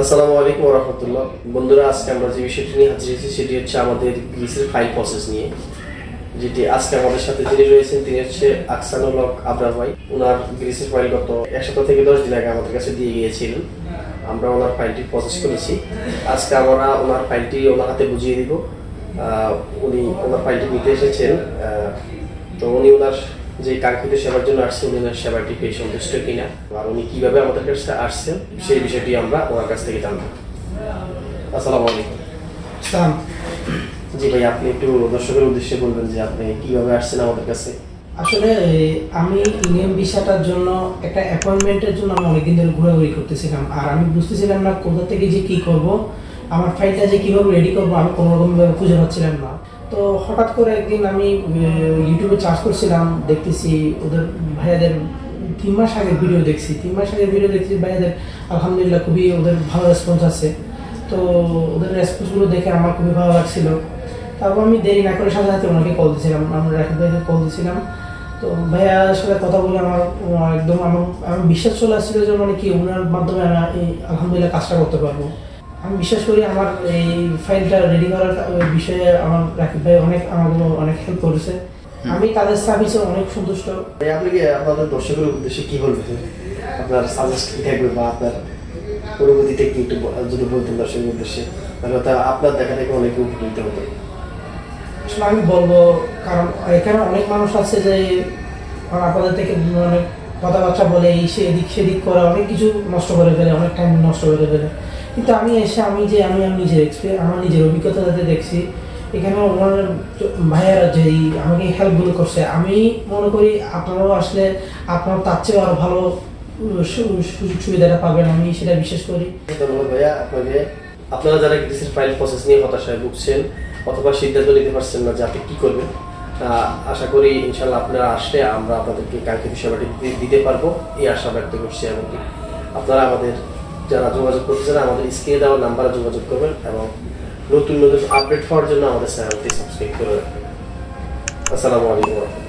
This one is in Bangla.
আসসালামু আলাইকুম ওয়া রাহমাতুল্লাহ। বন্ধুরা, আজকে আমরা যে বিষয়টি নিয়ে হাজির হয়েছি সেটি হচ্ছে আমাদের গ্রিসের ফাইল প্রসেস নিয়ে। যেটি আজকে আমাদের সাথে যিনি রয়েছেন তিনি হচ্ছে আকসানুল হক আবরার ভাই। ওনার গ্রিসের ফাইল গত 1 সপ্তাহ থেকে 10 দিন আগে আমাদের কাছে দিয়ে গিয়েছিলেন। আমরা ওনার ফাইলটি প্রসেস করেছি। আজকে আমরা ওনার ফাইলটি ওনার হাতে বুঝিয়ে দিব। উনি ওনার ফাইলটি নিতে এসেছেন। তো উনি ওনার যে কাঙ্ক্ষিত সেবার জন্য আসছেন, উনি ওনার সেবাটি পেয়ে সন্তুষ্ট কিনা আর উনি কিভাবে আমাদের কাছে আসছেন সেই বিষয়টি আমরা ওনার কাছ থেকে জানবো। আসসালামু আলাইকুম। জি ভাই, আপনি একটু দর্শকের উদ্দেশ্যে বলবেন যে আপনি কিভাবে আসছেন আমাদের কাছে। আসলে আমি ইন্ডিয়ান ভিসাটার জন্য একটা অ্যাপয়েন্টমেন্টের জন্য আমি অনেকদিন ধরে ঘোরাঘুরি করতেছিলাম, আর আমি বুঝতেছিলাম না কোথা থেকে যে কি করব, আমার ফাইলটা যে কিভাবে রেডি করবো আমি কোনো রকমভাবে খুঁজে পাচ্ছিলাম না। তো হঠাৎ করে একদিন আমি ইউটিউবে সার্চ করছিলাম, দেখতেছি ওদের ভাইয়াদের 3 মাস আগের ভিডিও দেখছি। 3 মাস আগের ভিডিও দেখছি ভাইয়াদের, আলহামদুলিল্লাহ খুবই ওদের ভালো রেসপন্স আছে। তো ওদের রেসপন্সগুলো দেখে আমার খুবই ভালো লাগছিল। তারপর আমি দেরি না করে সাথে সাথে ওনাকে কল দিয়েছিলাম, আমরা রাকিব ভাইকে কল দিয়েছিলাম। তো ভাইয়ার সাথে কথা বলে আমার একদম আমার বিশ্বাস চলে আসছিল যে মানে কি ওনার মাধ্যমে আমি আলহামদুলিল্লাহ কাজটা করতে পারবো। আমি বিশ্বাস করি আমার এই ফাইলটা রেডি করার বিষয়ে আমার রাকিব ভাই আমাকে অনেক হেল্প করেছে। আমি তাদের সার্ভিসে অনেক সন্তুষ্ট। আপনি কি আপনাদের দর্শকের উদ্দেশ্যে কি বলবেন, আপনার সাজেস্ট কি থাকবে বা আপনার পরবর্তীতে কি একটু যদি বলতেন দর্শকের উদ্দেশ্যে, তাহলে আপনার দেখা থেকে অনেকে উপকৃত হতো। আসলে আমি বলবো, কারণ এখানে অনেক মানুষ আছে যে আপনাদের থেকে অনেক কথাবার্তা বলে এই এদিক সেদিক করে অনেক কিছু নষ্ট করে ফেলে, অনেক টাইম নষ্ট করে ফেলে। কিন্তু আমি এসে আমি আমার নিজের অভিজ্ঞতাতে দেখছি এখানে ওনার ভাইয়ারা যে আমাকে হেল্পগুলো করছে, আমি মনে করি আপনারাও আসলে আপনার তার চেয়ে আরও ভালো সুযোগ সুবিধাটা পাবেন, আমি সেটা বিশ্বাস করি। ধন্যবাদ ভাইয়া আপনাকে। আপনারা যারা গ্রিসের ফাইল প্রসেস নিয়ে হতাশায় ভুগছেন অথবা সিদ্ধান্ত নিতে পারছেন না যে আপনি কী করবেন, আশা করি ইনশাল্লাহ আপনারা আসলে আমরা আপনাদেরকে কাঙ্ক্ষিত সেবাটি দিতে পারবো, এই আশা ব্যক্ত করছি। এবং আপনারা আমাদের যারা যোগাযোগ করতে চান আমাদের স্ক্রিনে দেওয়া নাম্বারে যোগাযোগ করবেন এবং নতুন নতুন আপডেট পাওয়ার জন্য আমাদের চ্যানেলটি সাবস্ক্রাইব করে রাখবেন। আসসালামু আলাইকুম।